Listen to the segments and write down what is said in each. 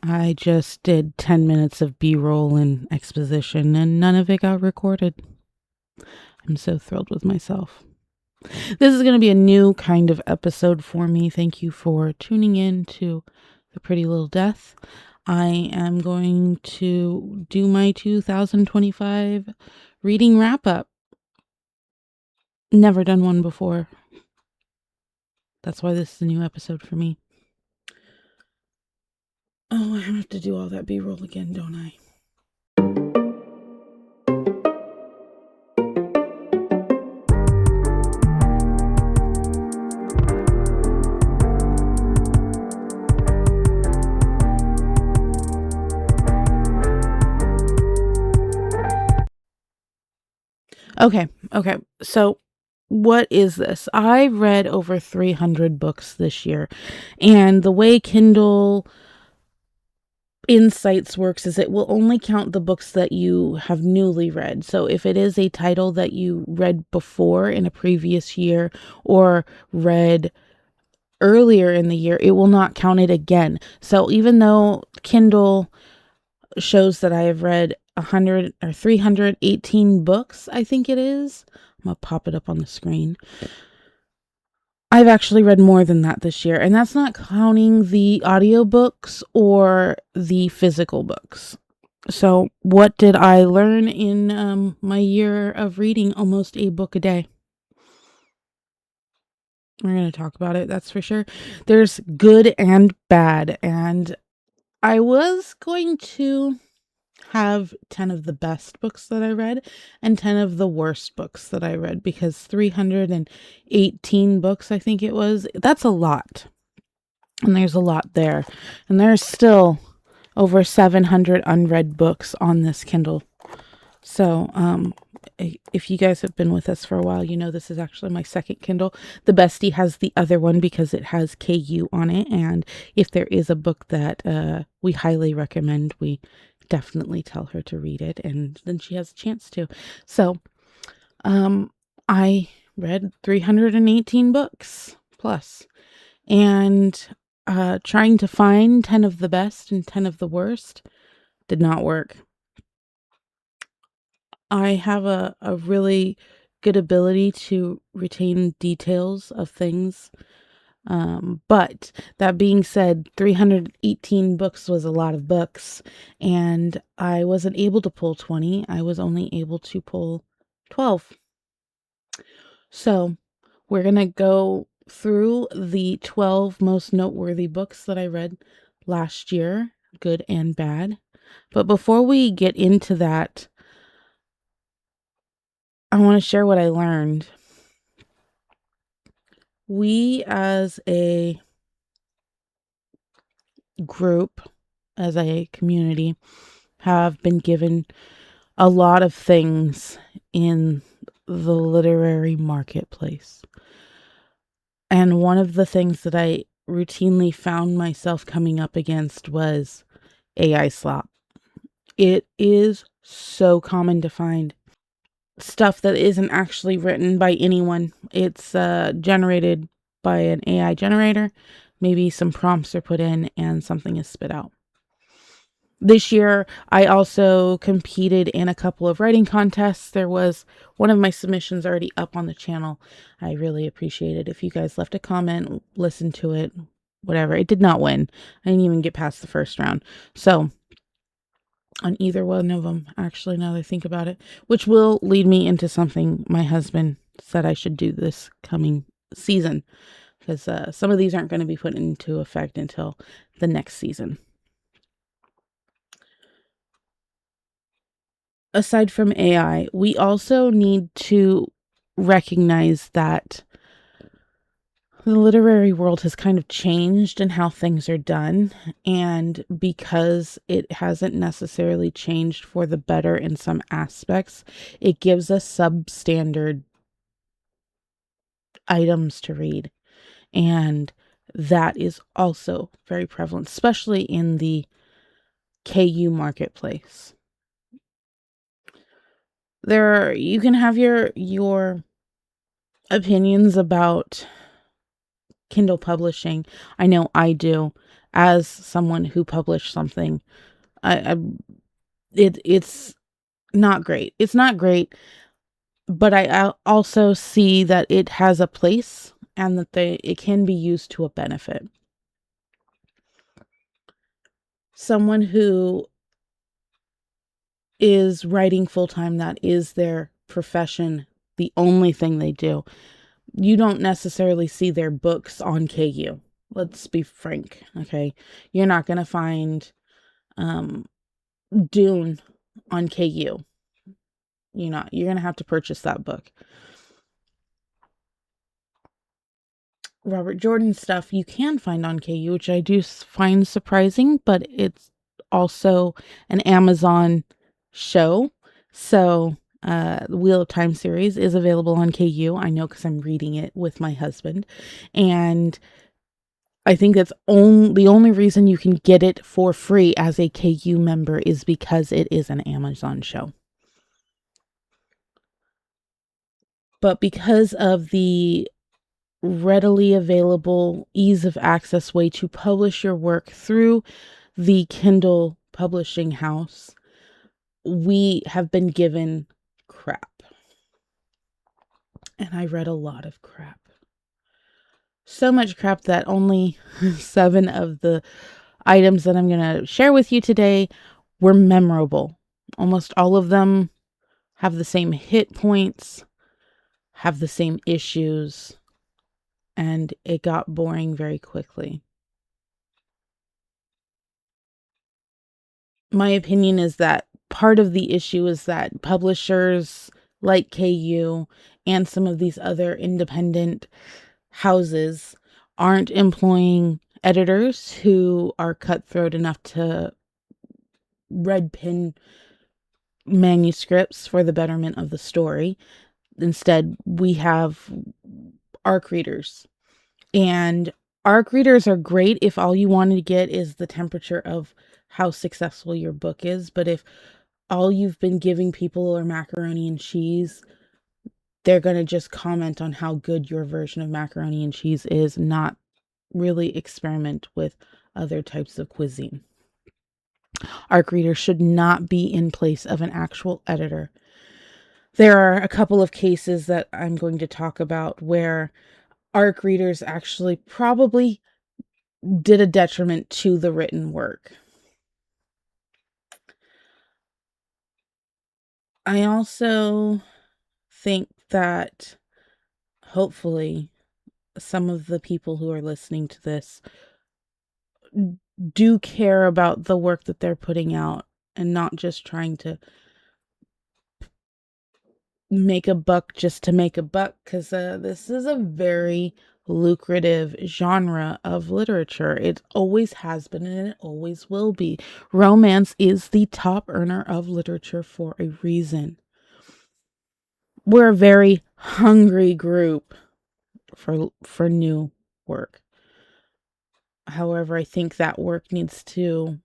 I just did 10 minutes of B-roll and exposition, and none of it got recorded. I'm so thrilled with myself. This is going to be a new kind of episode for me. Thank you for tuning in to The Pretty Little Death. I am going to do my 2025 reading wrap-up. Never done one before. That's why this is a new episode for me. Oh, I have to do all that B-roll again, don't I? Okay. So what is this? I read over 300 books this year, and the way Kindle Insights works is it will only count the books that you have newly read. So if it is a title that you read before in a previous year or read earlier in the year, it will not count it again. So even though Kindle shows that I have read 100 or 318 books, I think it is. I'm going to pop it up on the screen. I've actually read more than that this year, and that's not counting the audiobooks or the physical books. So what did I learn in my year of reading almost a book a day? We're going to talk about it, that's for sure. There's good and bad, and I was going to have 10 of the best books that I read and 10 of the worst books that I read, because 318 books, I think it was, that's a lot. And there's a lot there. And there's still over 700 unread books on this Kindle. So, if you guys have been with us for a while, you know this is actually my second Kindle. The bestie has the other one because it has KU on it. And if there is a book that we highly recommend, we definitely tell her to read it, and then she has a chance to. So, I read 318 books plus, and trying to find 10 of the best and 10 of the worst did not work. I have a really good ability to retain details of things. But that being said, 318 books was a lot of books, and I wasn't able to pull 20. I was only able to pull 12. So we're going to go through the 12 most noteworthy books that I read last year, good and bad. But before we get into that, I want to share what I learned. We as a group, as a community, have been given a lot of things in the literary marketplace. And one of the things that I routinely found myself coming up against was AI slop. It is so common to find stuff that isn't actually written by anyone. It's generated by an AI generator. Maybe some prompts are put in and something is spit out. This year, I also competed in a couple of writing contests. There was one of my submissions already up on the channel. I really appreciate it if you guys left a comment, listened to it, whatever. It did not win. I didn't even get past the first round. So, on either one of them, actually, now that I think about it, which will lead me into something my husband said I should do this coming season, because some of these aren't going to be put into effect until the next season. Aside from AI, we also need to recognize that the literary world has kind of changed in how things are done. And because it hasn't necessarily changed for the better in some aspects, it gives us substandard items to read. And that is also very prevalent, especially in the KU marketplace. You can have your opinions about Kindle publishing. I know I do. as someone who published something, it's not great. It's not great, but I also see that it has a place and that it can be used to a benefit. Someone who is writing full-time, that is their profession, the only thing they do. You don't necessarily see their books on KU. Let's be frank, okay? You're not going to find Dune on KU. You're going to have to purchase that book. Robert Jordan stuff you can find on KU, which I do find surprising, but it's also an Amazon show. So the Wheel of Time series is available on KU. I know because I'm reading it with my husband. And I think that's the only reason you can get it for free as a KU member is because it is an Amazon show. But because of the readily available, ease of access way to publish your work through the Kindle publishing house, we have been given crap. And I read a lot of crap. So much crap that only 7 of the items that I'm going to share with you today were memorable. Almost all of them have the same hit points, have the same issues, and it got boring very quickly. My opinion is that part of the issue is that publishers like KU and some of these other independent houses aren't employing editors who are cutthroat enough to red pin manuscripts for the betterment of the story. Instead, we have ARC readers. And ARC readers are great if all you want to get is the temperature of how successful your book is. But if all you've been giving people are macaroni and cheese, they're going to just comment on how good your version of macaroni and cheese is, not really experiment with other types of cuisine. ARC readers should not be in place of an actual editor. There are a couple of cases that I'm going to talk about where ARC readers actually probably did a detriment to the written work. I also think that hopefully some of the people who are listening to this do care about the work that they're putting out and not just trying to make a buck just to make a buck, because this is a very lucrative genre of literature. It always has been and it always will be. Romance is the top earner of literature for a reason. We're a very hungry group for new work. However, I think that work needs to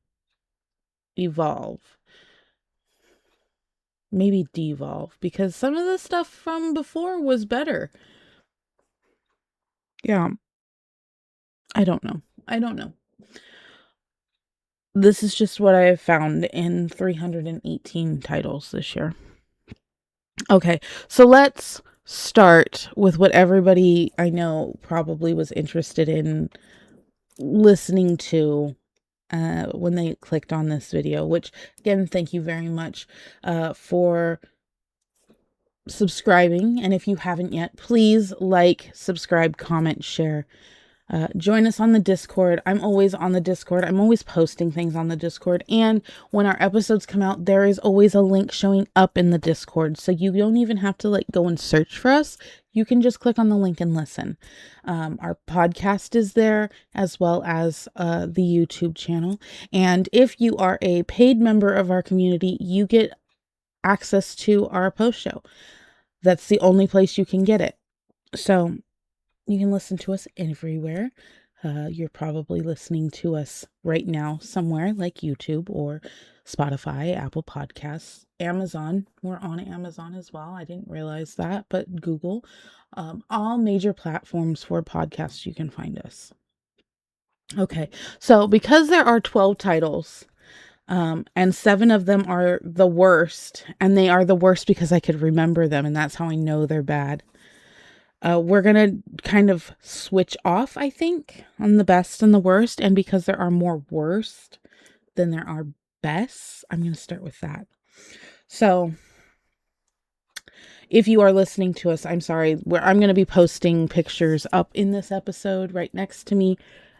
evolve. Maybe devolve, because some of the stuff from before was better. Yeah. I don't know. This is just what I have found in 318 titles this year. Okay, so let's start with what everybody I know probably was interested in listening to when they clicked on this video, which, again, thank you very much for subscribing. And if you haven't yet, please like, subscribe, comment, share. Join us on the Discord. I'm always on the Discord. I'm always posting things on the Discord. And when our episodes come out, there is always a link showing up in the Discord. So you don't even have to go and search for us. You can just click on the link and listen. Our podcast is there, as well as the YouTube channel. And if you are a paid member of our community, you get access to our post show. That's the only place you can get it. So you can listen to us everywhere. You're probably listening to us right now somewhere like YouTube or Spotify, Apple Podcasts, Amazon. We're on Amazon as well. I didn't realize that, but Google. All major platforms for podcasts, you can find us. Okay, so because there are 12 titles, and 7 of them are the worst, and they are the worst because I could remember them, and that's how I know they're bad. We're gonna kind of switch off, I think, on the best and the worst, and because there are more worst than there are best, I'm gonna start with that. So, if you are listening to us, I'm sorry, I'm going to be posting pictures up in this episode right next to me.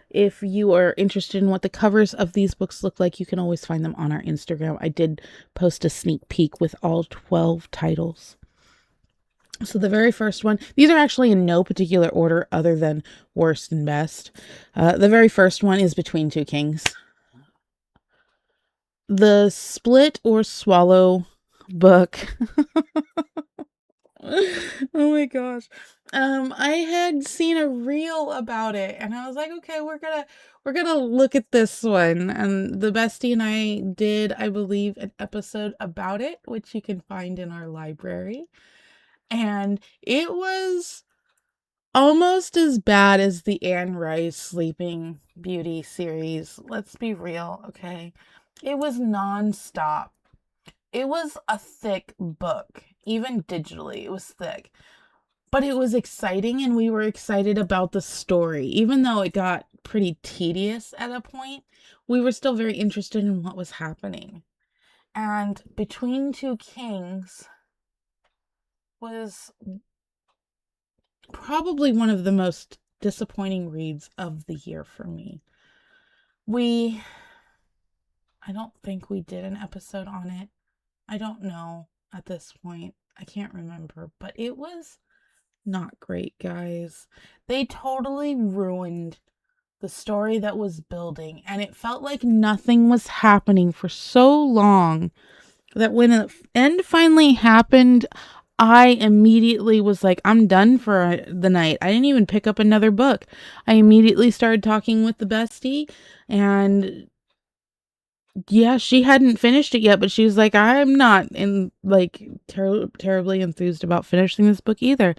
If you are interested in what the covers of these books look like, you can always find them on our Instagram. I did post a sneak peek with all 12 titles. So the very first one, these are actually in no particular order other than worst and best. The very first one is Between Two Kings. The Split or Swallow book. Oh my gosh. I had seen a reel about it and I was like, okay, we're gonna look at this one. And the bestie and I did, I believe, an episode about it, which you can find in our library. And it was almost as bad as the Anne Rice Sleeping Beauty series. Let's be real, okay? It was nonstop. It was a thick book. Even digitally, it was thick. But it was exciting and we were excited about the story. Even though it got pretty tedious at a point, we were still very interested in what was happening. And Between Two Kings was probably one of the most disappointing reads of the year for me. I don't think we did an episode on it. I don't know at this point. I can't remember, but it was not great, guys. They totally ruined the story that was building, and it felt like nothing was happening for so long that when the end finally happened, I immediately was like, I'm done for the night. I didn't even pick up another book. I immediately started talking with the bestie, and yeah, she hadn't finished it yet, but she was like, I'm not in like terribly enthused about finishing this book either.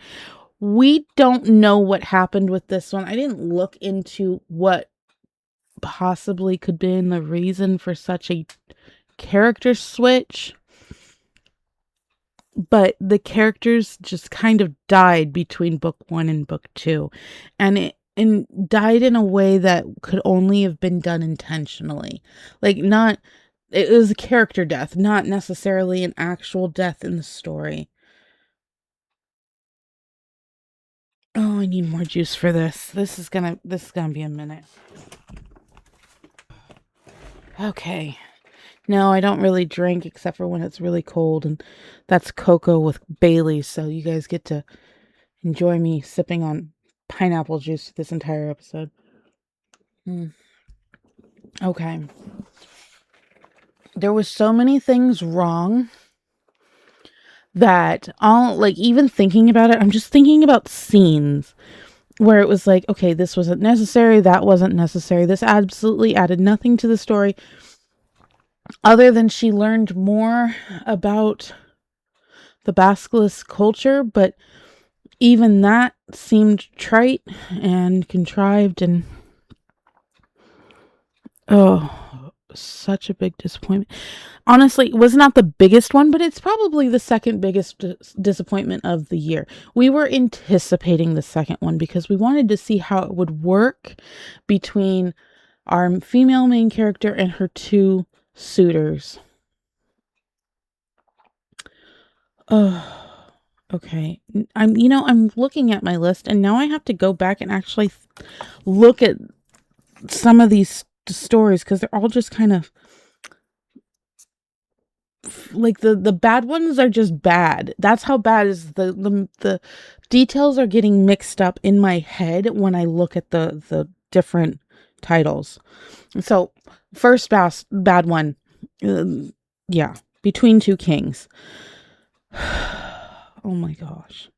We don't know what happened with this one. I didn't look into what possibly could be the reason for such a character switch, but the characters just kind of died between book 1 and book 2, and it died in a way that could only have been done intentionally. Like, not, it was a character death, not necessarily an actual death in the story. Oh, I need more juice for this. This is gonna be a minute. Okay. No, I don't really drink except for when it's really cold, and that's cocoa with Bailey's, so you guys get to enjoy me sipping on pineapple juice this entire episode. Okay. There was so many things wrong that all, like, even thinking about it, I'm just thinking about scenes where it was like, okay, this wasn't necessary, that wasn't necessary, this absolutely added nothing to the story other than she learned more about the Basilisk culture, but even that seemed trite and contrived, and oh, such a big disappointment. Honestly, it was not the biggest one, but it's probably the second biggest disappointment of the year. We were anticipating the second one because we wanted to see how it would work between our female main character and her 2 suitors. Oh, okay. I'm looking at my list, and now I have to go back and actually look at some of these stories because they're all just kind of like the bad ones are just bad. That's how bad is the details are getting mixed up in my head when I look at the different titles. So first bad one, yeah, Between Two Kings. Oh my gosh.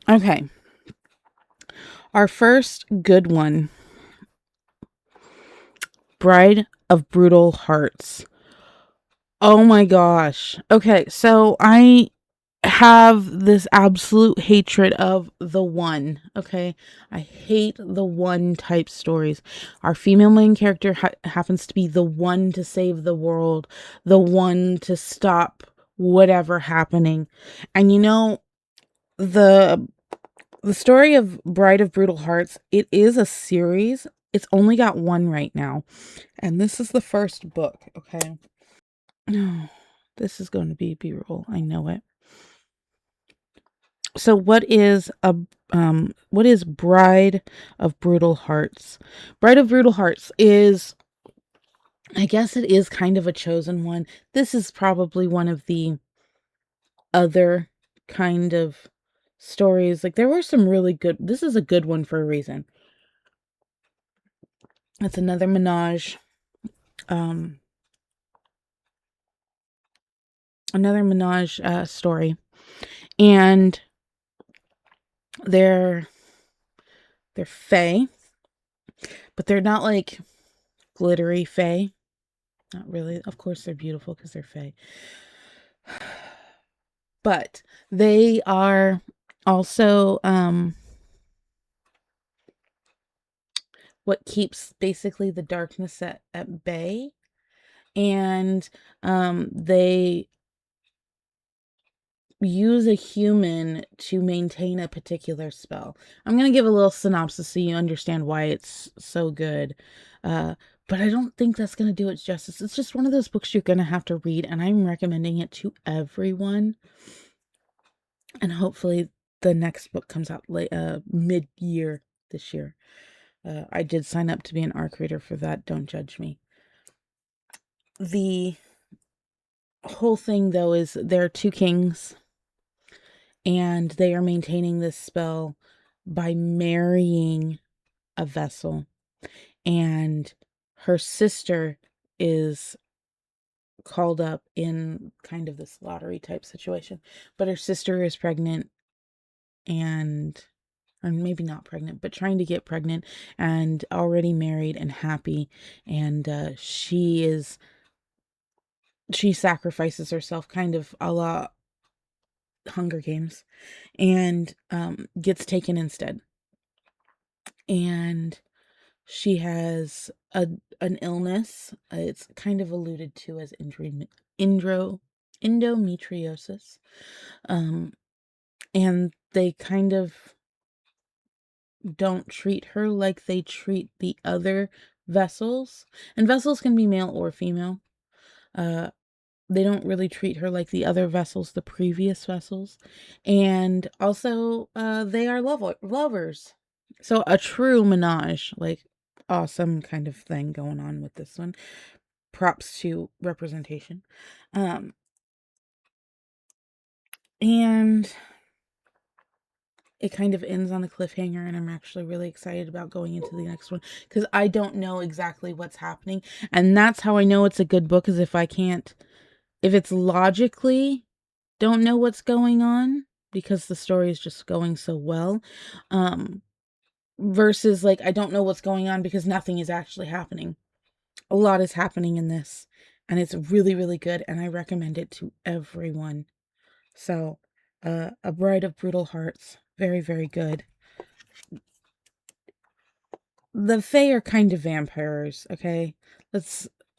Okay. Our first good one, Bride of Brutal Hearts. Oh my gosh. Okay, so have this absolute hatred of the one. Okay, I hate the one type stories. Our female main character happens to be the one to save the world, the one to stop whatever happening. And the the story of Bride of Brutal Hearts, it is a series. It's only got one right now, and this is the first book. Okay. No, this is going to be B-roll. I know it. So what is Bride of Brutal Hearts? Bride of Brutal Hearts is, I guess it is kind of a chosen one. This is probably one of the other kind of stories. Like there were some really good, this is a good one for a reason. It's another menage. Um another menage story. And they're they're fae, but they're not like glittery fae. Not really. Of course they're beautiful because they're fae. But they are also what keeps basically the darkness at bay. And they use a human to maintain a particular spell. I'm going to give a little synopsis so you understand why it's so good. Uh, but I don't think that's going to do it justice. It's just one of those books you're going to have to read, and I'm recommending it to everyone. And hopefully the next book comes out mid-year this year. I did sign up to be an ARC reader for that. Don't judge me. The whole thing, though, is there are two kings, and they are maintaining this spell by marrying a vessel. And her sister is called up in kind of this lottery type situation, but her sister is pregnant, and or maybe not pregnant, but trying to get pregnant and already married and happy. And she sacrifices herself kind of a la Hunger Games, and gets taken instead. And she has an illness. It's kind of alluded to as endometriosis. Um, and they kind of don't treat her like they treat the other vessels. And vessels can be male or female. Uh, they don't really treat her like the other vessels, the previous vessels. And also, they are lovers. So a true menage, like awesome kind of thing going on with this one. Props to representation. Um, and it kind of ends on a cliffhanger, and I'm actually really excited about going into the next one because I don't know exactly what's happening. And that's how I know it's a good book, is if it's logically don't know what's going on because the story is just going so well. Versus like I don't know what's going on because nothing is actually happening. A lot is happening in this, and it's really, really good, and I recommend it to everyone. So, A Bride of Brutal Hearts, very, very good. The Fae are kind of vampires, okay?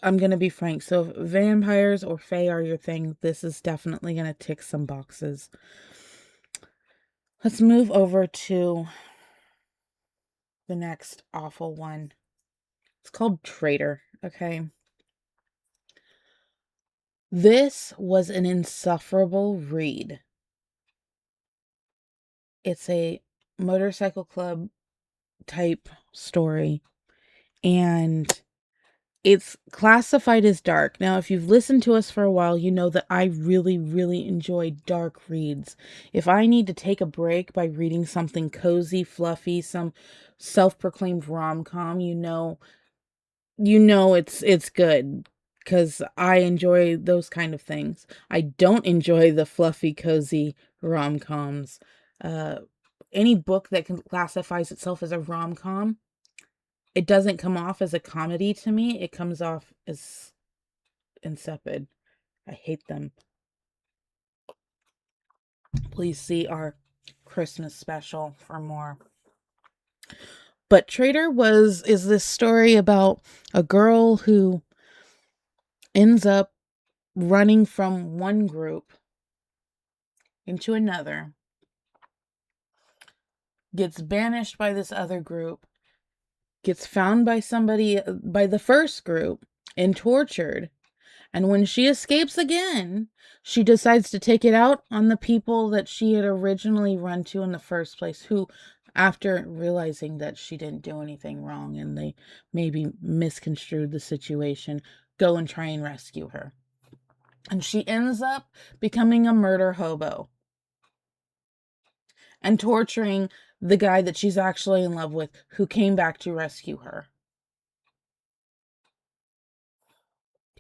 I'm gonna be frank. So if vampires or Fae are your thing, this is definitely gonna tick some boxes. Let's move over to the next awful one. It's called Traitor, okay? This was an insufferable read. It's a motorcycle club type story, and it's classified as dark. Now, if you've listened to us for a while, you know that I really, really enjoy dark reads. If I need to take a break by reading something cozy, fluffy, some self-proclaimed rom-com, it's good because I enjoy those kind of things. I don't enjoy the fluffy, cozy rom-coms. Uh, any book that classifies itself as a rom-com, it doesn't come off as a comedy to me. It comes off as insipid. I hate them. please see our Christmas special for more. But Traitor is this story about a girl who ends up running from one group into another, gets banished by this other group, gets found by somebody, by the first group, and tortured. And when she escapes again, she decides to take it out on the people that she had originally run to in the first place, who, after realizing that she didn't do anything wrong and they maybe misconstrued the situation, go and try and rescue her. And she ends up becoming a murder hobo and torturing the guy that she's actually in love with, who came back to rescue her.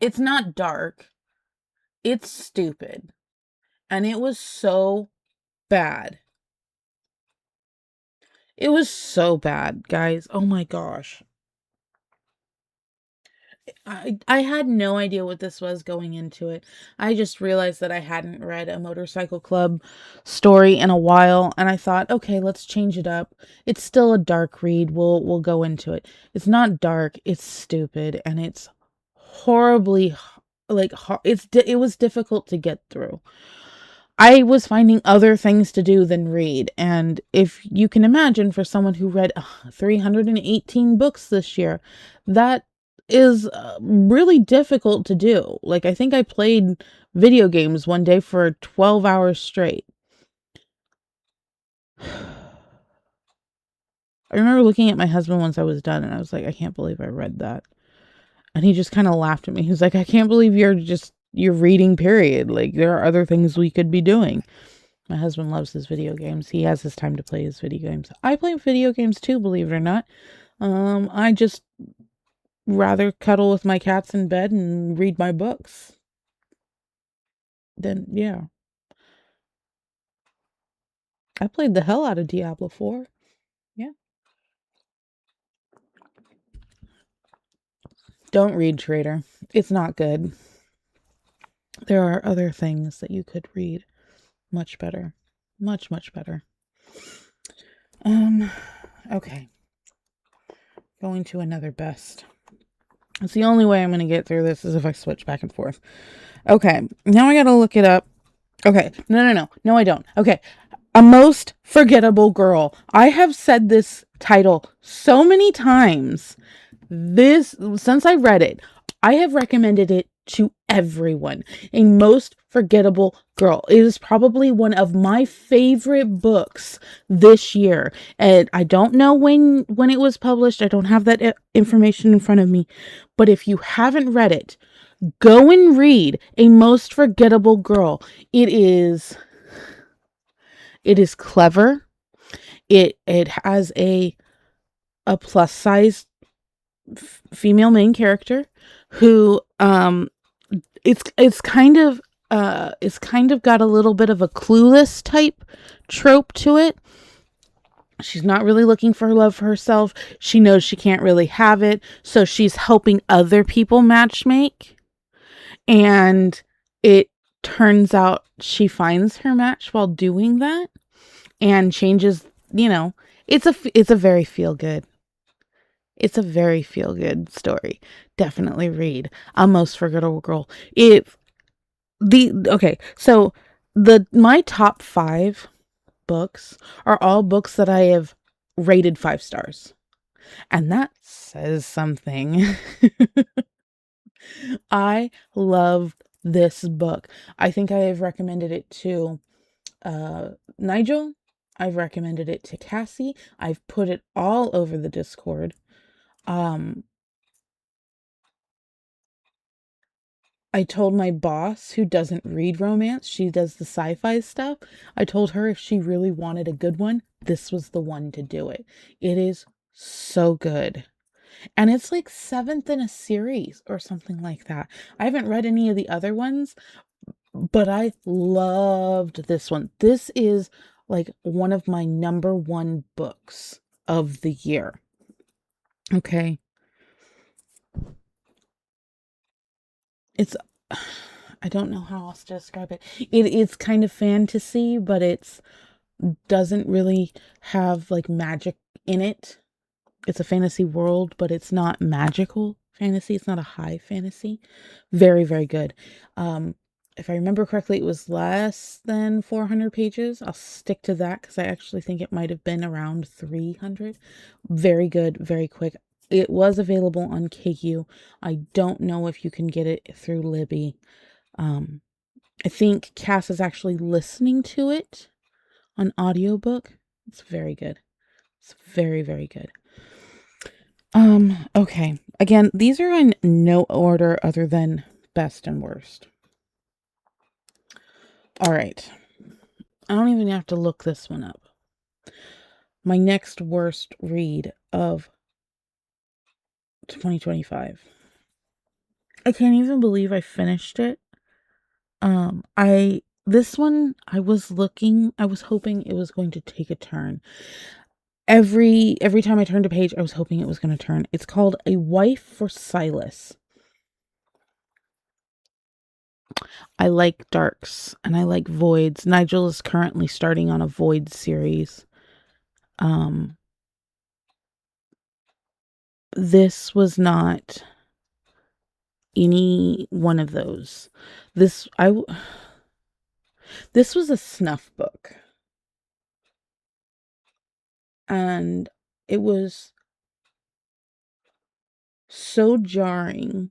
It's not dark. It's stupid. And it was so bad. It was so bad, guys. Oh my gosh. I had no idea what this was going into it. I just realized that I hadn't read a Motorcycle Club story in a while, and I thought, okay, let's change it up. It's still a dark read. We'll go into it. It's not dark. It's stupid, and it's horribly it was difficult to get through. I was finding other things to do than read. And if you can imagine, for someone who read 318 books this year, that is really difficult to do. Like, I think I played video games one day for 12 hours straight. I remember looking at my husband once I was done, and I was like, I can't believe I read that. And he just kind of laughed at me. He was like, I can't believe you're reading, period. Like, there are other things we could be doing. My husband loves his video games. He has his time to play his video games. I play video games too, believe it or not. I just rather cuddle with my cats in bed and read my books. Then, yeah. I played the hell out of Diablo 4. Yeah. Don't read Traitor. It's not good. There are other things that you could read much better. Much, much better. Okay. Going to another best. It's the only way I'm going to get through this is if I switch back and forth. Okay. Now I got to look it up. Okay. No. No, I don't. Okay. A Most Forgettable Girl. I have said this title so many times. Since I read it, I have recommended it to everyone. A Most Forgettable Girl. It is probably one of my favorite books this year. And I don't know when it was published. I don't have that information in front of me. But if you haven't read it, go and read A Most Forgettable Girl. It is clever. It has a plus size female main character who it's kind of got a little bit of a Clueless type trope to it. She's not really looking for love for herself. She knows she can't really have it, so she's helping other people matchmake. And it turns out she finds her match while doing that and changes, it's a very feel good. It's a very feel good story. Definitely read A Most Forgettable Girl. So my top 5 books are all books that I have rated 5 stars. And that says something. I love this book. I think I have recommended it to Nigel. I've recommended it to Cassie. I've put it all over the Discord. I told my boss, who doesn't read romance, she does the sci-fi stuff. I told her if she really wanted a good one, this was the one to do it. It is so good. And it's like 7th in a series or something like that. I haven't read any of the other ones, but I loved this one. This is like one of my number 1 books of the year. Okay. I don't know how else to describe it. It's kind of fantasy, but it's doesn't really have like magic in it. It's a fantasy world, but it's not magical fantasy. It's not a high fantasy. Very, very good. Um, if I remember correctly, it was less than 400 pages. I'll stick to that because I actually think it might have been around 300. Very good, very quick. It was available on KU. I don't know if you can get it through Libby. Um, I think Cass is actually listening to it on audiobook. It's very good. It's very, very good. Okay. Again, these are in no order other than best and worst. All right. I don't even have to look this one up. My next worst read of 2025. I can't even believe I finished it. This one I was hoping it was going to take a turn. Every time I turned a page, I was hoping it was going to turn. It's called A Wife for Silas. I like darks and I like voids. Nigel is currently starting on a void series. Um, this was not any one of those. This I this was a snuff book, and it was so jarring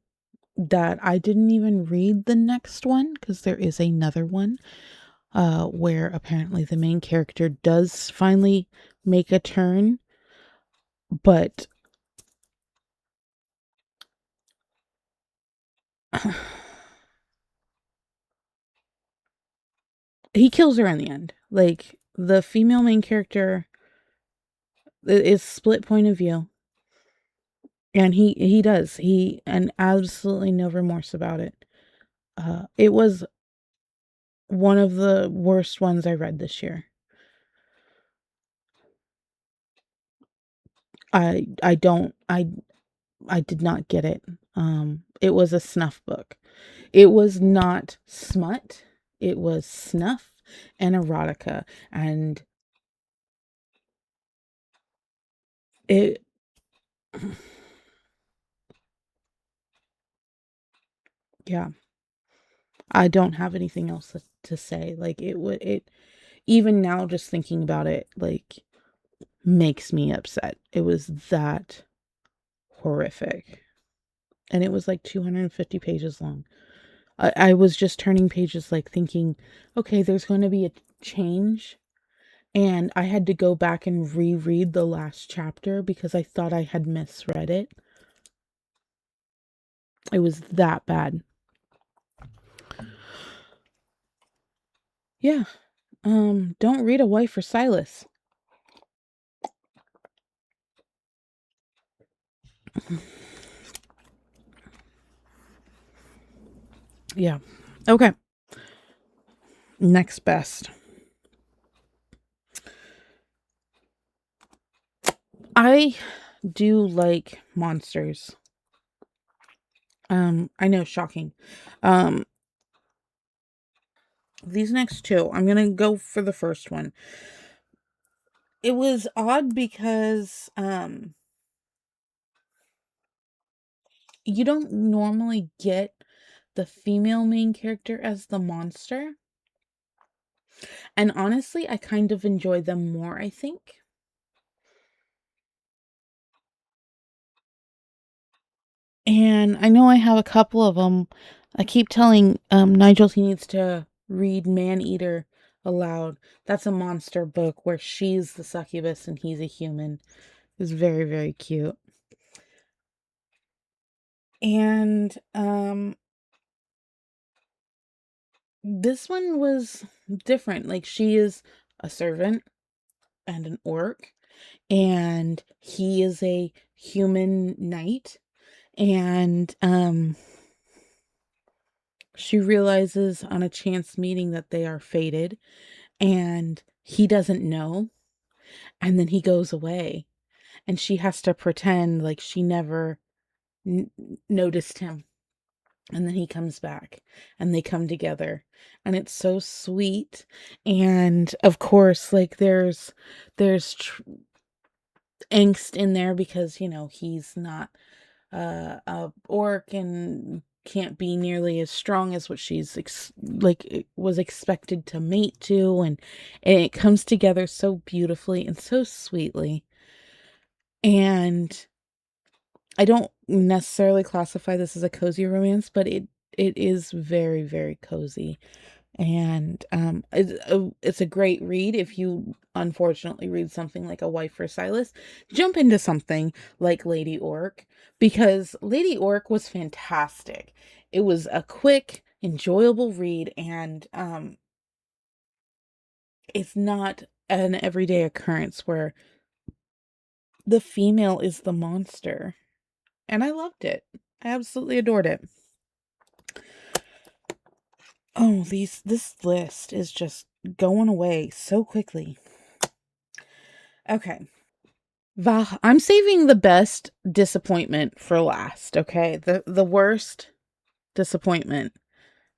that I didn't even read the next one because there is another one where apparently the main character does finally make a turn, but he kills her in the end. Like, the female main character is split point of view, and he does and absolutely no remorse about it. It was one of the worst ones I read this year. I don't I did not get it. It was a snuff book. It was not smut. It was snuff and erotica, and it yeah, I don't have anything else to say. Like, it would it even now just thinking about it like makes me upset. It was that horrific. And it was like 250 pages long. I was just turning pages like thinking, okay, there's going to be a change. And I had to go back and reread the last chapter because I thought I had misread it. It was that bad. Yeah. Don't read A Wife for Silas. Yeah. Okay. Next best. I do like monsters. I know, shocking. Um, these next two, I'm gonna go for the first one. It was odd because you don't normally get the female main character as the monster. And honestly, I kind of enjoy them more, I think. And I know I have a couple of them. I keep telling Nigel he needs to read Man Eater aloud. That's a monster book where she's the succubus and he's a human. It's very, very cute. And this one was different. Like, she is a servant and an orc, and he is a human knight. And she realizes on a chance meeting that they are fated, and he doesn't know. And then he goes away, and she has to pretend like she never noticed him. and then he comes back and they come together, and it's so sweet. And of course, like there's angst in there because he's not a orc and can't be nearly as strong as what she's was expected to mate to, and it comes together so beautifully and so sweetly. And I don't necessarily classify this as a cozy romance, but it is very, very cozy. And it's a great read if you unfortunately read something like A Wife for Silas. Jump into something like Lady Orc, because Lady Orc was fantastic. It was a quick, enjoyable read, and it's not an everyday occurrence where the female is the monster. And I loved it. I absolutely adored it. Oh, this list is just going away so quickly. Okay. I'm saving the best disappointment for last, okay? The worst disappointment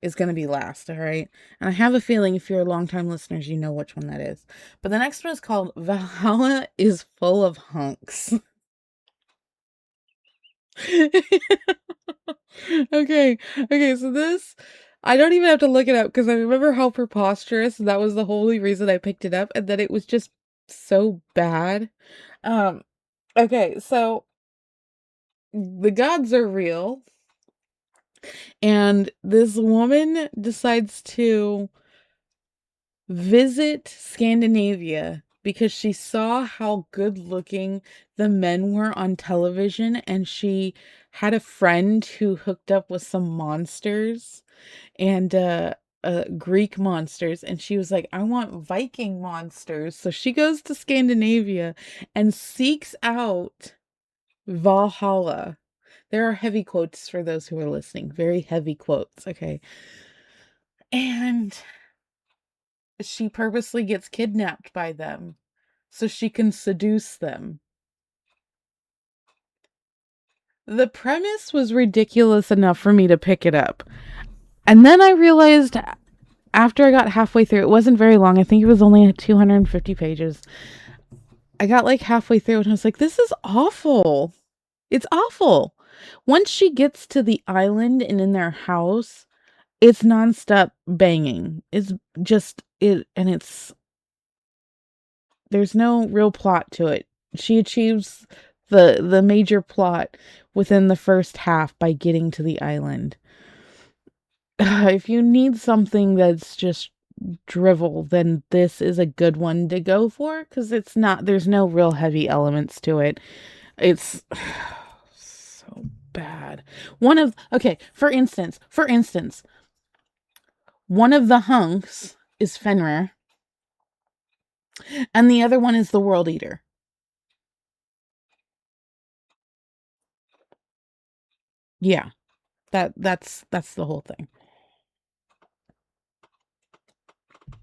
is going to be last, all right? And I have a feeling if you're longtime listeners, you know which one that is. But the next one is called Valhalla is Full of Hunks. Okay. Okay, so this I don't even have to look it up because I remember how preposterous, and that was the whole reason I picked it up, and then it was just so bad. Um, okay, so the gods are real, and this woman decides to visit Scandinavia because she saw how good looking the men were on television, and she had a friend who hooked up with some monsters, and Greek monsters, and she was like, I want Viking monsters. So she goes to Scandinavia and seeks out Valhalla. There are heavy quotes for those who are listening, very heavy quotes, okay? And she purposely gets kidnapped by them so she can seduce them. The premise was ridiculous enough for me to pick it up. And then I realized after I got halfway through, it wasn't very long. I think it was only 250 pages. I got like halfway through and I was like, this is awful. It's awful. Once she gets to the island and in their house, it's nonstop banging. It's just it, and there's no real plot to it. She achieves the major plot within the first half by getting to the island. If you need something that's just drivel, then this is a good one to go for, because there's no real heavy elements to it. It's so bad. For instance, one of the hunks is Fenrir, and the other one is the World Eater. Yeah, that's the whole thing.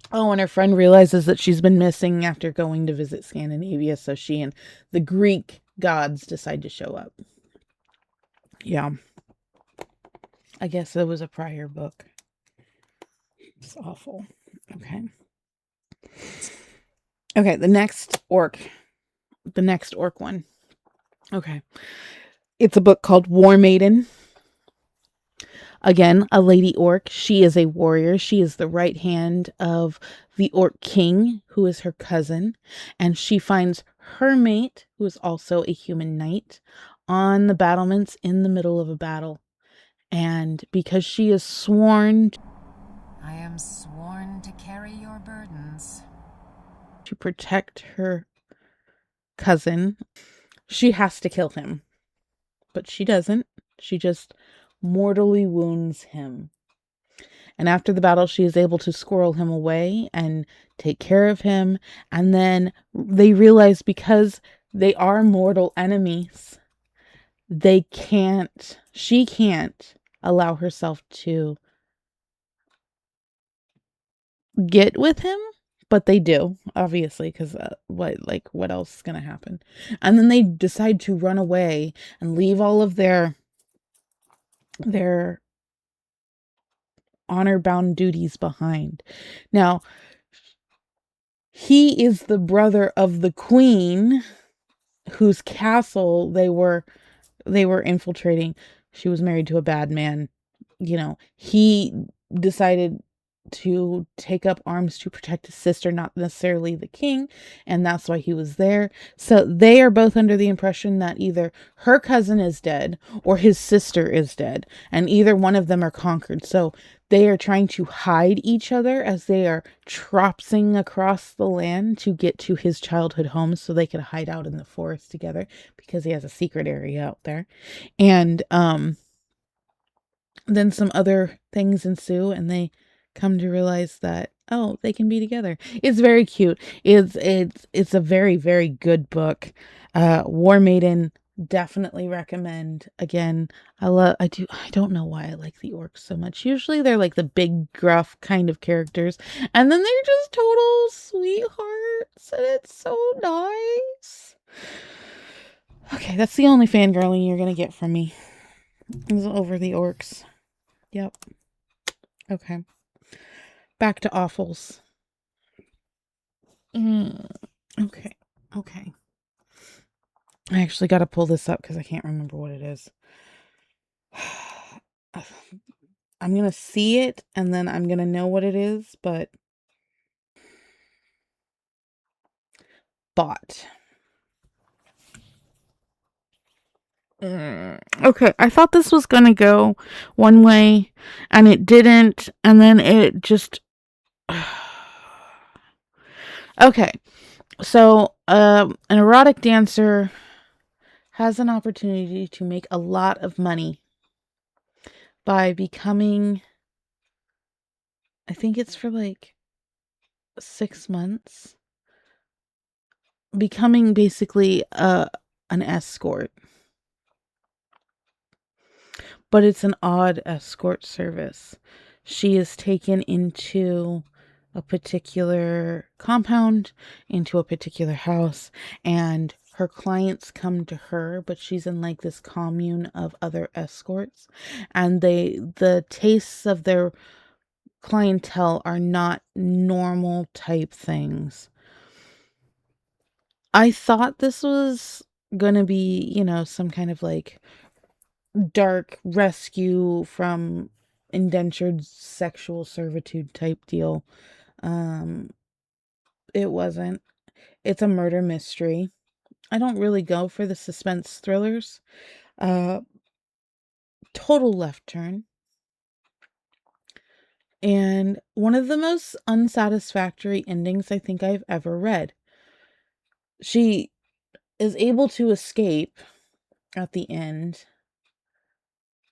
Oh, and her friend realizes that she's been missing after going to visit Scandinavia, so she and the Greek gods decide to show up. Yeah. I guess it was a prior book. It's awful. Okay. Okay, the next orc one. Okay. It's a book called War Maiden. Again, a lady orc. She is a warrior. She is the right hand of the orc king, who is her cousin. And she finds her mate, who is also a human knight, on the battlements in the middle of a battle. And because she is sworn, I am sworn to carry your burdens, to protect her cousin, she has to kill him. But she doesn't. She just mortally wounds him. And after the battle, she is able to squirrel him away and take care of him. And then they realize, because they are mortal enemies, she can't allow herself to get with him. But they do, obviously, because what else is going to happen? And then they decide to run away and leave all of their honor bound duties behind. Now, he is the brother of the queen whose castle they were infiltrating. She was married to a bad man. He decided to take up arms to protect his sister, not necessarily the king, and that's why he was there. So they are both under the impression that either her cousin is dead or his sister is dead, and either one of them are conquered. So they are trying to hide each other as they are tropsing across the land to get to his childhood home so they could hide out in the forest together because he has a secret area out there. And then some other things ensue and they come to realize that they can be together. It's very cute. It's a very, very good book. War Maiden, definitely recommend. Again, I don't know why I like the orcs so much. Usually they're like the big gruff kind of characters, and then they're just total sweethearts and it's so nice. Okay, that's the only fangirling you're gonna get from me. Is over the orcs. Yep. Okay. Back to awfuls. Okay. Okay. I actually got to pull this up because I can't remember what it is. I'm going to see it and then I'm going to know what it is, but bought. Okay, I thought this was going to go one way and it didn't, and then it just. Okay, so an erotic dancer has an opportunity to make a lot of money by becoming, I think it's for like 6 months, becoming basically an escort. But it's an odd escort service. She is taken into a particular compound, into a particular house, and her clients come to her, but she's in like this commune of other escorts, and the tastes of their clientele are not normal type things. I thought this was gonna be, some kind of like dark rescue from indentured sexual servitude type deal. Um, it wasn't. It's a murder mystery. I don't really go for the suspense thrillers. Uh, Total left turn. And one of the most unsatisfactory endings I think I've ever read. She is able to escape at the end,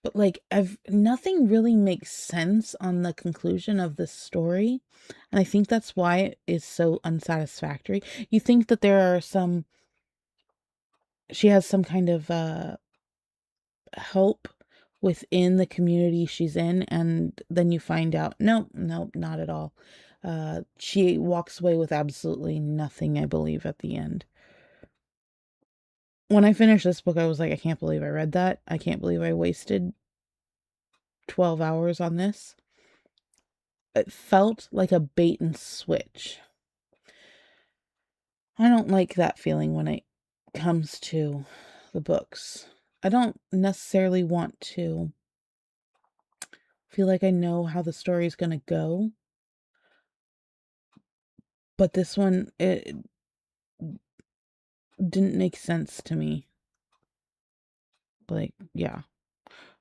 but like nothing really makes sense on the conclusion of this story, and I think that's why it is so unsatisfactory. You think that she has some kind of help within the community she's in, and then you find out no, not at all. She walks away with absolutely nothing, I believe, at the end. When I finished this book, I was like, I can't believe I read that. I can't believe I wasted 12 hours on this. It felt like a bait and switch. I don't like that feeling when it comes to the books. I don't necessarily want to feel like I know how the story is going to go. But this one, it didn't make sense to me. Like, yeah.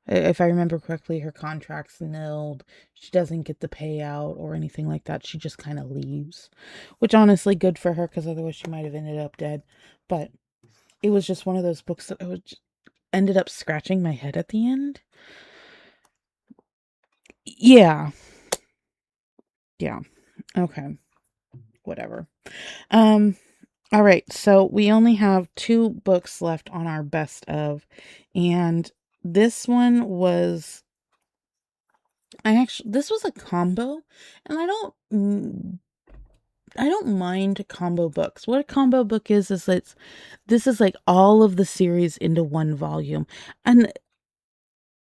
If I remember correctly, her contract's nilled. She doesn't get the payout or anything like that. She just kind of leaves. Which, honestly, good for her, because otherwise she might have ended up dead. But it was just one of those books that ended up scratching my head at the end. Yeah. Yeah. Okay. Whatever. All right. So we only have 2 books left on our best of, and this one was this was a combo, and I don't mind combo books. What a combo book is this is like all of the series into one volume. And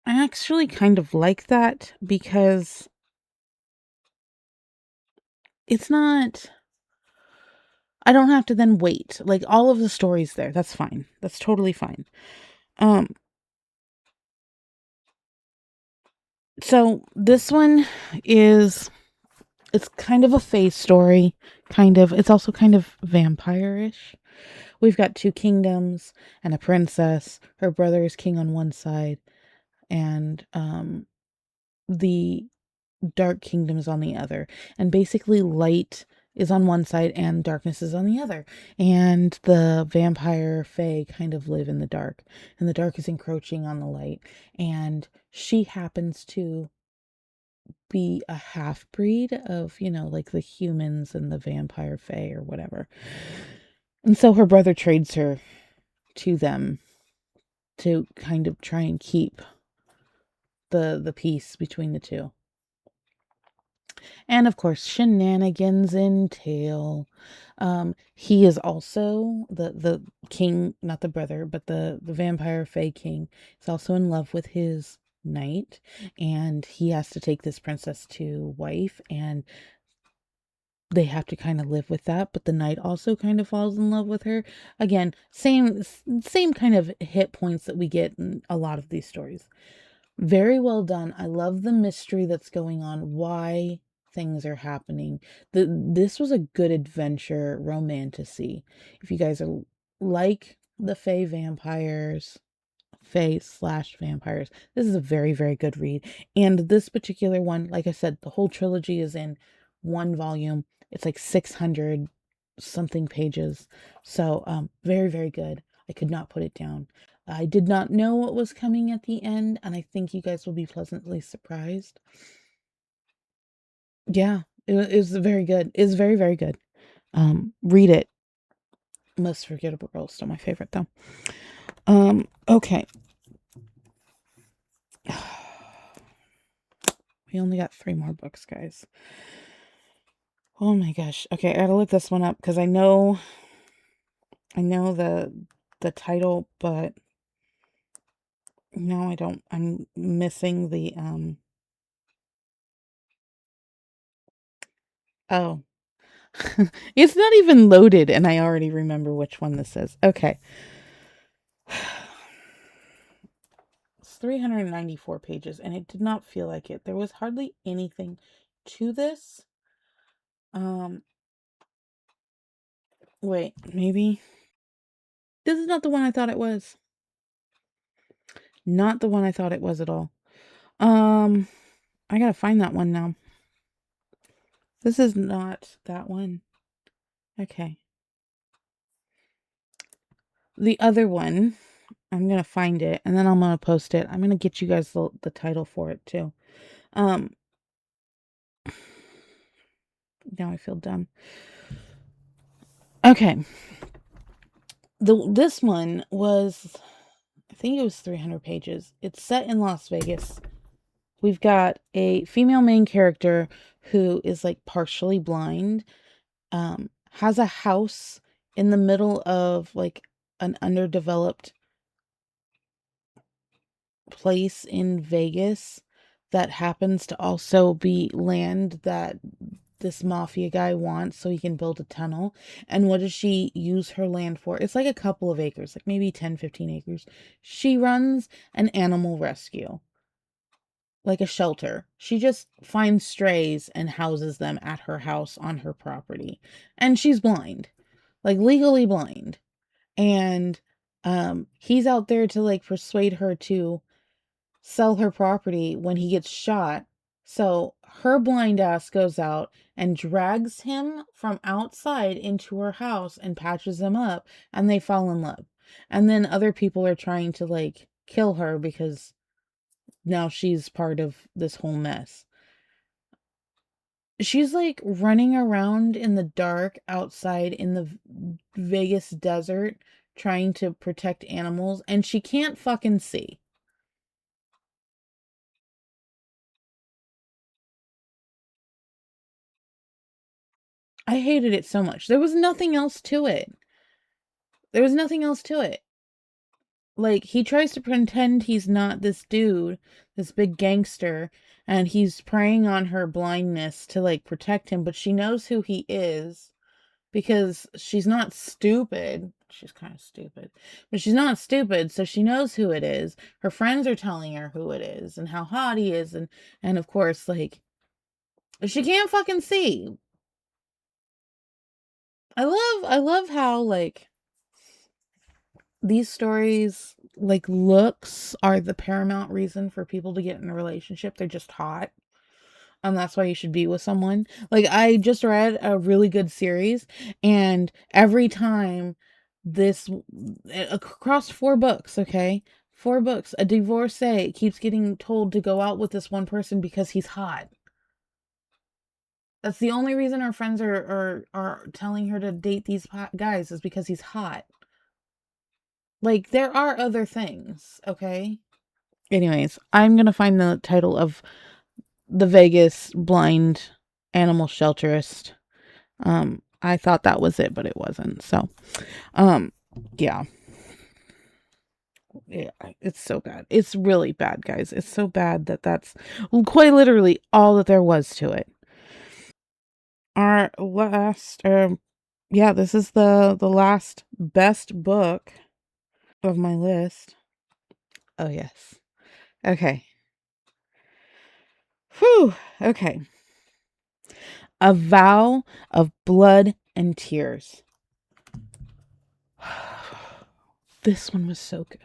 I actually kind of like that because it's not, I don't have to then wait. Like all of the stories there. That's fine. That's totally fine. Um so this one is, it's kind of a phase story, kind of. It's also kind of vampire-ish. We've got two kingdoms and a princess. Her brother is king on one side, and the dark kingdom is on the other. And basically light is on one side and darkness is on the other. And the vampire fae kind of live in the dark. And the dark is encroaching on the light. And she happens to be a half breed of, like the humans and the vampire fae or whatever. And so her brother trades her to them to kind of try and keep the peace between the two. And of course, shenanigans entail. He is also the king, not the brother, but the vampire fae king is also in love with his knight, and he has to take this princess to wife, and they have to kind of live with that. But the knight also kind of falls in love with her. Again, same kind of hit points that we get in a lot of these stories. Very well done. I love the mystery that's going on, why things are happening. This was a good adventure romantasy. If you guys are like the Fae vampires, Fae/vampires, this is a very, very good read. And this particular one, like I said, the whole trilogy is in one volume. It's like 600 something pages. So, very, very good. I could not put it down. I did not know what was coming at the end, and I think you guys will be pleasantly surprised. Yeah, it was very good. It's very, very good. Read it. Most Forgettable Girl is still my favorite though. Okay. We only got 3 more books, guys. Oh my gosh. Okay, I gotta look this one up because I know the title, but no, I don't. I'm missing the oh. It's not even loaded and I already remember which one this is. Okay. It's 394 pages and it did not feel like it. There was hardly anything to this. Um Wait, maybe this is not the one I thought it was. Not the one I thought it was at all. Um I gotta find that one now. This is not that one. Okay. The other one, I'm gonna find it and then I'm gonna post it. I'm gonna get you guys the title for it too. Um Now I feel dumb. Okay. This one was, I think it was 300 pages. It's set in Las Vegas. We've got a female main character who is like partially blind, has a house in the middle of like an underdeveloped place in Vegas that happens to also be land that this mafia guy wants so he can build a tunnel. And what does she use her land for? It's like a couple of acres, like maybe 10, 15 acres. She runs an animal rescue, like a shelter. She just finds strays and houses them at her house on her property. And she's blind, like legally blind. And he's out there to like persuade her to sell her property when he gets shot. So her blind ass goes out and drags him from outside into her house and patches him up, and they fall in love. And then other people are trying to like kill her because now she's part of this whole mess. She's like running around in the dark outside in the Vegas desert trying to protect animals, and she can't fucking see. I hated it so much. There was nothing else to it. There was nothing else to it. like he tries to pretend he's not this dude, this big gangster, and he's preying on her blindness to like protect him, but she knows who he is because she's not stupid. She's kind of stupid, but she's not stupid, so she knows who it is. Her friends are telling her who it is and how hot he is, and of course, like she can't fucking see. I love how like these stories, like looks are the paramount reason for people to get in a relationship. They're just hot. That's why you should be with someone. Like I just read a really good series, and every time this across 4 books, okay? 4 books, a divorcee keeps getting told to go out with this one person because he's hot. That's the only reason her friends are telling her to date these guys is because he's hot. Like there are other things, okay? Anyways, I'm gonna find the title of the Vegas blind animal shelterist. I thought that was it, but it wasn't. So, um, yeah, yeah, it's so bad. It's really bad, guys. It's so bad that that's quite literally all that there was to it. Our last, yeah, this is the last best book of my list. Oh yes. Okay. Whew. Okay. A Vow of Blood and Tears. This one was so good.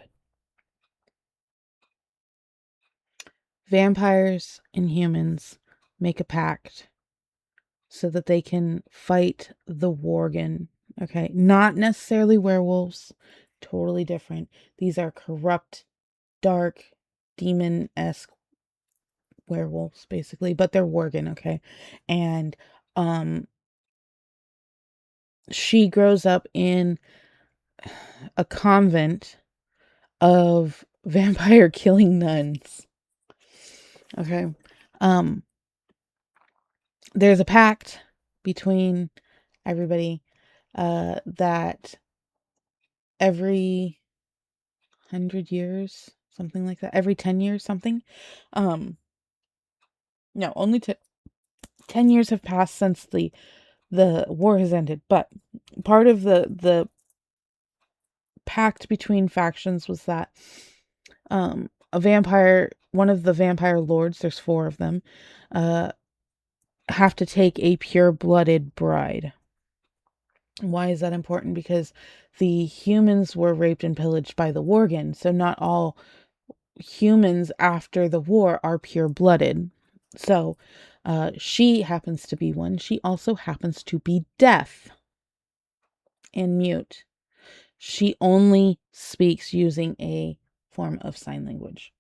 Vampires and humans make a pact so that they can fight the Worgen. Okay, not necessarily werewolves, totally different. These are corrupt, dark, demon esque werewolves, basically, but they're Worgen, okay? And um, she grows up in a convent of vampire killing nuns. Okay. Um, there's a pact between everybody that every 100 years, something like that, every 10 years, something. Um, no, only 10 years have passed since the war has ended, but part of the pact between factions was that a vampire, one of the vampire lords, there's 4 of them, uh, have to take a pure-blooded bride. Why is that important? Because the humans were raped and pillaged by the Worgen, so not all humans after the war are pure-blooded. So she happens to be one. She also happens to be deaf and mute. She only speaks using a form of sign language.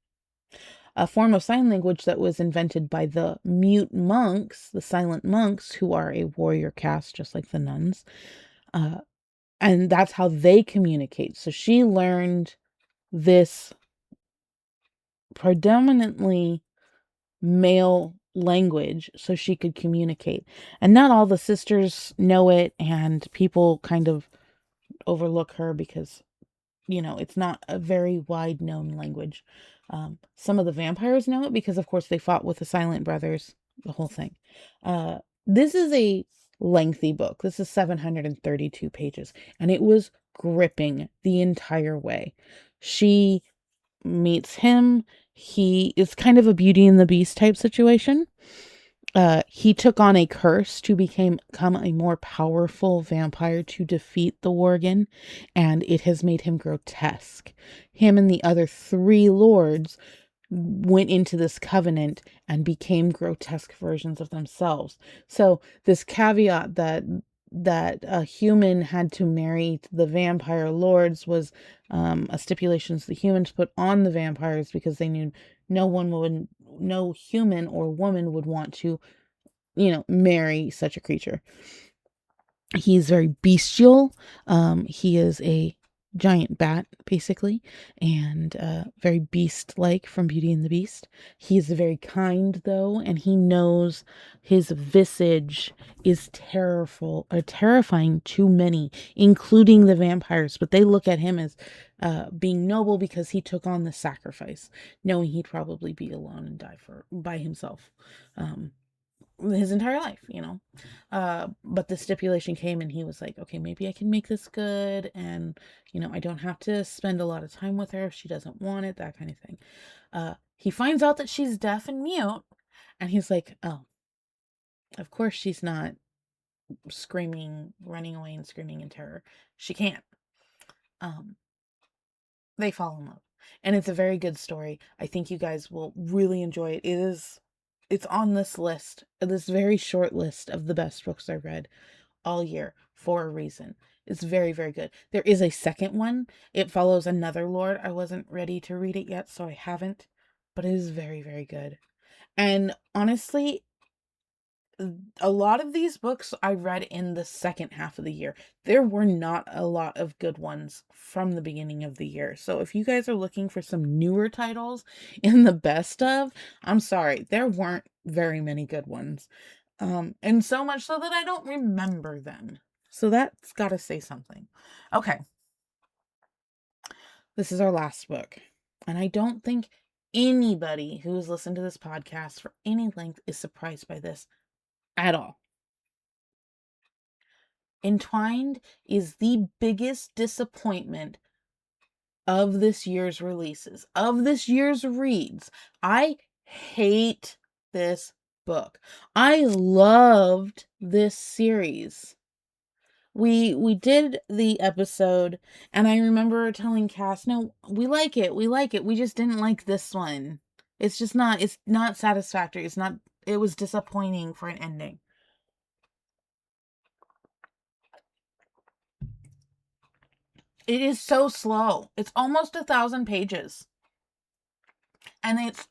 A form of sign language that was invented by the mute monks, the silent monks, who are a warrior caste, just like the nuns. And that's how they communicate. So she learned this predominantly male language so she could communicate. And not all the sisters know it, and people kind of overlook her because it's not a very wide known language. Some of the vampires know it because, of course, they fought with the Silent Brothers, the whole thing. This is a lengthy book. This is 732 pages, and it was gripping the entire way. She meets him. He is kind of a Beauty and the Beast type situation. He took on a curse to become a more powerful vampire to defeat the Worgen, and it has made him grotesque. Him and the other 3 lords went into this covenant and became grotesque versions of themselves. So this caveat that a human had to marry the vampire lords was a stipulation the humans put on the vampires because they knew no human or woman would want to marry such a creature. He's very bestial. He is a giant bat, basically, and very beast-like from Beauty and the Beast. He is very kind, though, and he knows his visage is terrifying to many, including the vampires. But they look at him being noble because he took on the sacrifice, knowing he'd probably be alone and die by himself. Um, his entire life, you know. But the stipulation came and he was like, okay, maybe I can make this good. And, you know, I don't have to spend a lot of time with her if she doesn't want it, that kind of thing. He finds out that she's deaf and mute. And he's like, oh, of course she's not screaming, running away and screaming in terror. She can't. Um, they fall in love. And it's a very good story. I think you guys will really enjoy it. It's on this list, this very short list of the best books I read all year for a reason. It's very, very good. There is a second one. It follows another lord. I wasn't ready to read it yet, so I haven't. But it is very, very good. And honestly, a lot of these books I read in the second half of the year. There were not a lot of good ones from the beginning of the year. So if you guys are looking for some newer titles in the best of, I'm sorry, there weren't very many good ones. And so much so that I don't remember them. So that's got to say something. Okay. This is our last book. And I don't think anybody who has listened to this podcast for any length is surprised by this at all. Entwined is the biggest disappointment of this year's releases, of this year's reads. I hate this book. I loved this series. We did the episode and I remember telling Cass, no, we like it. We like it. We just didn't like this one. It's not satisfactory. It was disappointing for an ending. It is so slow. It's almost 1,000 pages. And it's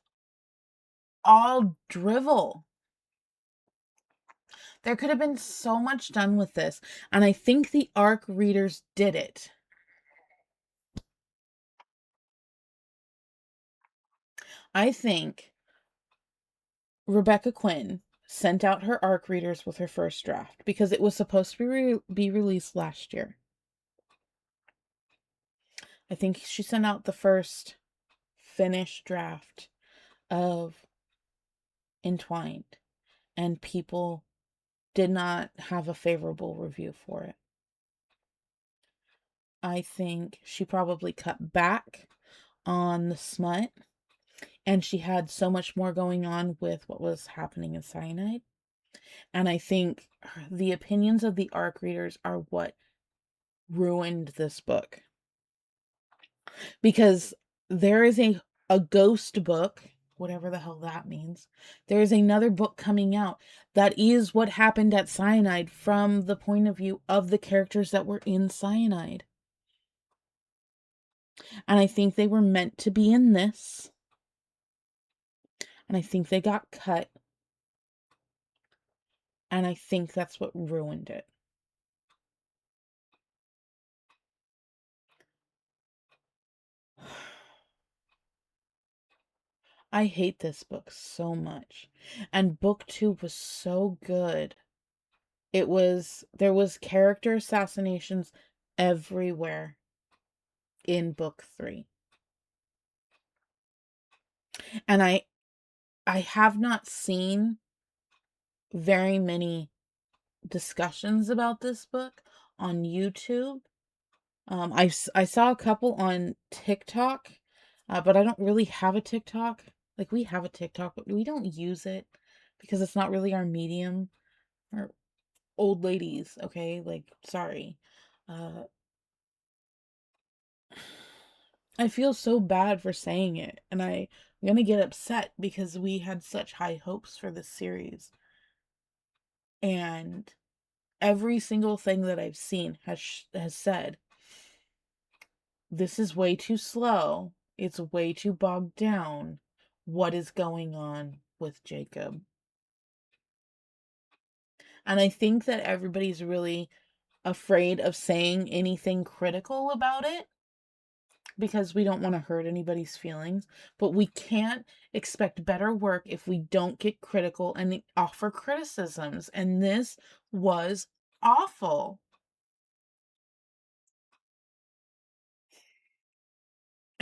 all drivel. There could have been so much done with this. And I think the ARC readers did it. I think Rebecca Quinn sent out her ARC readers with her first draft because it was supposed to be released last year. I think she sent out the first finished draft of Entwined, and people did not have a favorable review for it. I think she probably cut back on the smut, and she had so much more going on with what was happening in Cyanide. And I think the opinions of the ARC readers are what ruined this book. Because there is a ghost book, whatever the hell that means. There is another book coming out that is what happened at Cyanide from the point of view of the characters that were in Cyanide. And I think they were meant to be in this. And I think they got cut. And I think that's what ruined it. I hate this book so much. And book 2 was so good. There was character assassinations everywhere in book 3. And I have not seen very many discussions about this book on YouTube. I saw a couple on TikTok, but I don't really have a TikTok. Like, we have a TikTok, but we don't use it because it's not really our medium. We're old ladies, okay? Like, sorry. Uh, I feel so bad for saying it, and I'm gonna get upset because we had such high hopes for this series. And every single thing that I've seen has said, this is way too slow. It's way too bogged down. What is going on with Jacob? And I think that everybody's really afraid of saying anything critical about it because we don't want to hurt anybody's feelings. But we can't expect better work if we don't get critical and offer criticisms. And this was awful.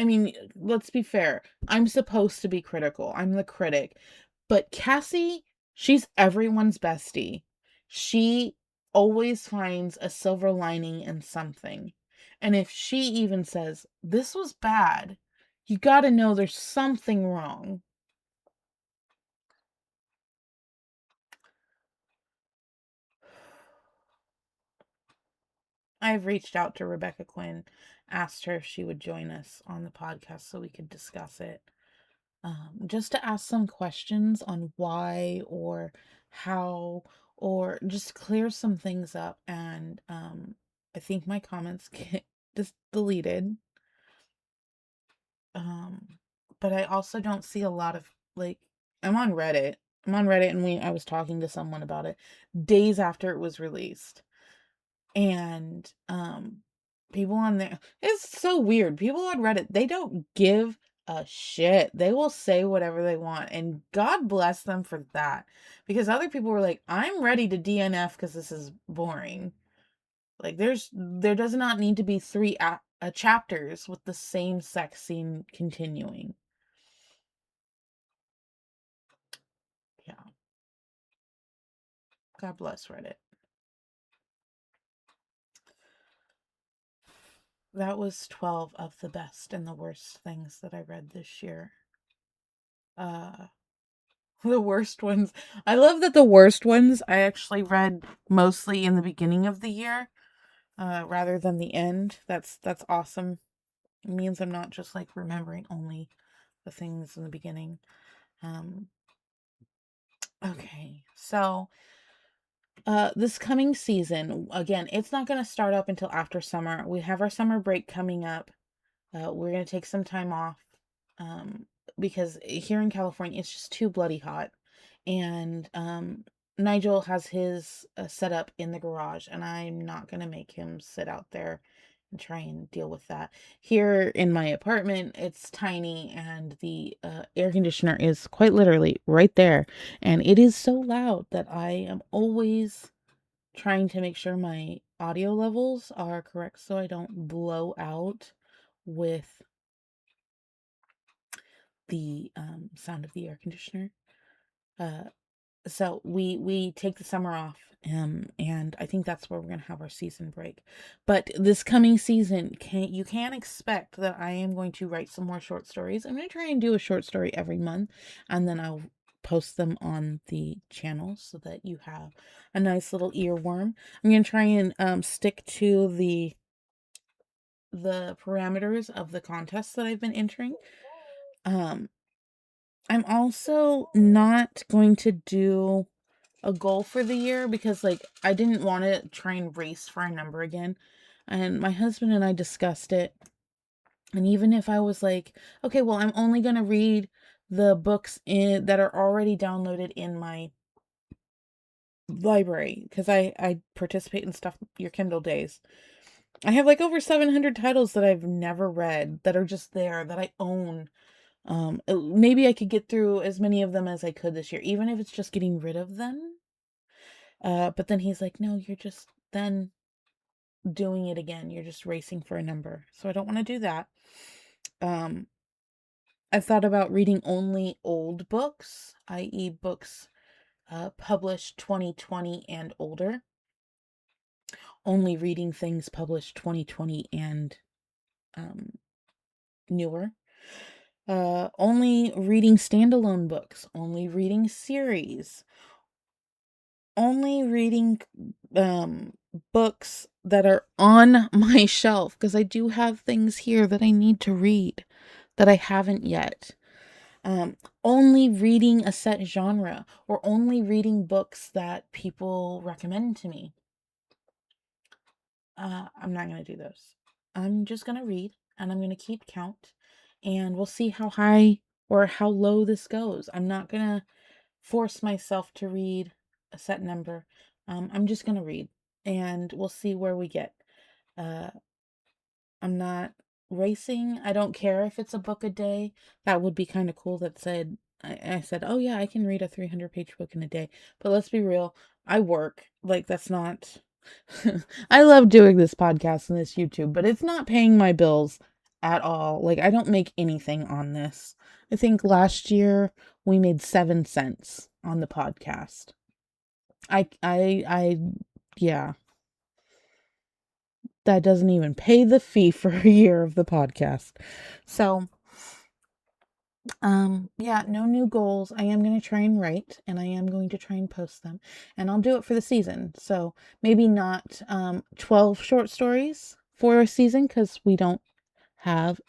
I mean, let's be fair. I'm supposed to be critical. I'm the critic. But Cassie, she's everyone's bestie. She always finds a silver lining in something. And if she even says, this was bad, you got to know there's something wrong. I've reached out to Rebecca Quinn, asked her if she would join us on the podcast so we could discuss it. Just to ask some questions on why or how, or just clear some things up. And I think my comments get just deleted. Um, but I also don't see a lot of like, I'm on Reddit. I'm on Reddit, and I was talking to someone about it days after it was released. And people on there, it's so weird. People on Reddit, they don't give a shit. They will say whatever they want, and God bless them for that. Because other people were like, I'm ready to DNF because this is boring. Like there does not need to be three chapters with the same sex scene continuing. Yeah. God bless Reddit. That was 12 of the best and the worst things that I read this year. Uh The worst ones. I love that the worst ones I actually read mostly in the beginning of the year, rather than the end. That's awesome. It means I'm not just like remembering only the things in the beginning. Um, okay, so this coming season, again, it's not going to start up until after summer. We have our summer break coming up. We're going to take some time off, um, because here in California, it's just too bloody hot. And Nigel has his setup in the garage, and I'm not going to make him sit out there and try and deal with that. Here in my apartment, it's tiny, and the air conditioner is quite literally right there. And it is so loud that I am always trying to make sure my audio levels are correct so I don't blow out with the sound of the air conditioner. Uh, so we take the summer off, and I think that's where we're gonna have our season break. But this coming season, can expect that I am going to write some more short stories. I'm gonna try and do a short story every month, and then I'll post them on the channel so that you have a nice little earworm. I'm gonna try and stick to the parameters of the contests that I've been entering. Um, I'm also not going to do a goal for the year because like I didn't want to try and race for a number again. And my husband and I discussed it. And even if I was like, okay, well, I'm only going to read the books that are already downloaded in my library because I participate in stuff your Kindle days. I have like over 700 titles that I've never read that are just there that I own. Maybe I could get through as many of them as I could this year, even if it's just getting rid of them. But then he's like, no, you're just then doing it again. You're just racing for a number. So I don't want to do that. Um, I've thought about reading only old books, i.e., books published 2020 and older. Only reading things published 2020 and um, newer. Only reading standalone books. Only reading series. Only reading um books that are on my shelf because I do have things here that I need to read that I haven't yet. Only reading a set genre or only reading books that people recommend to me. I'm not going to do those. I'm just going to read and I'm going to keep count and we'll see how high or how low this goes. I'm not going to force myself to read a set number. I'm just going to read and we'll see where we get. Uh, I'm not racing. I don't care if it's a book a day. That would be kind of cool. That said, I said, oh yeah, I can read a 300-page book in a day. But let's be real. I work. Like, that's not. I love doing this podcast and this YouTube, but it's not paying my bills at all. Like, I don't make anything on this. I think last year we made 7 cents on the podcast. I yeah, that doesn't even pay the fee for a year of the podcast. So, yeah, no new goals. I am going to try and write, and I am going to try and post them, and I'll do it for the season. So maybe not 12 short stories for a season, because we don't have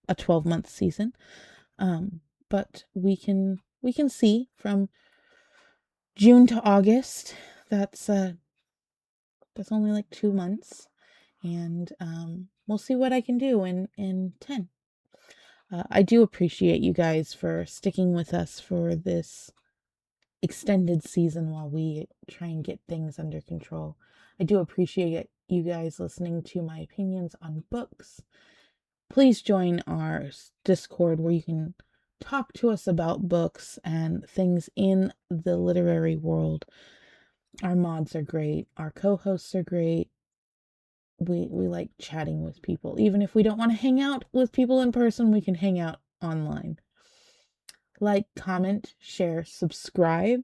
a 12-month season. But we can see from June to August. That's only like 2 months, and we'll see what I can do in 10. I do appreciate you guys for sticking with us for this extended season while we try and get things under control. I do appreciate you guys listening to my opinions on books. Please join our Discord where you can talk to us about books and things in the literary world. Our mods are great. Our co-hosts are great. We like chatting with people. Even if we don't want to hang out with people in person, we can hang out online. Like, comment, share, subscribe.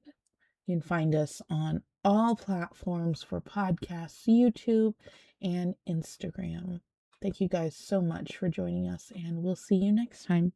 You can find us on all platforms for podcasts, YouTube, and Instagram. Thank you guys so much for joining us, and we'll see you next time.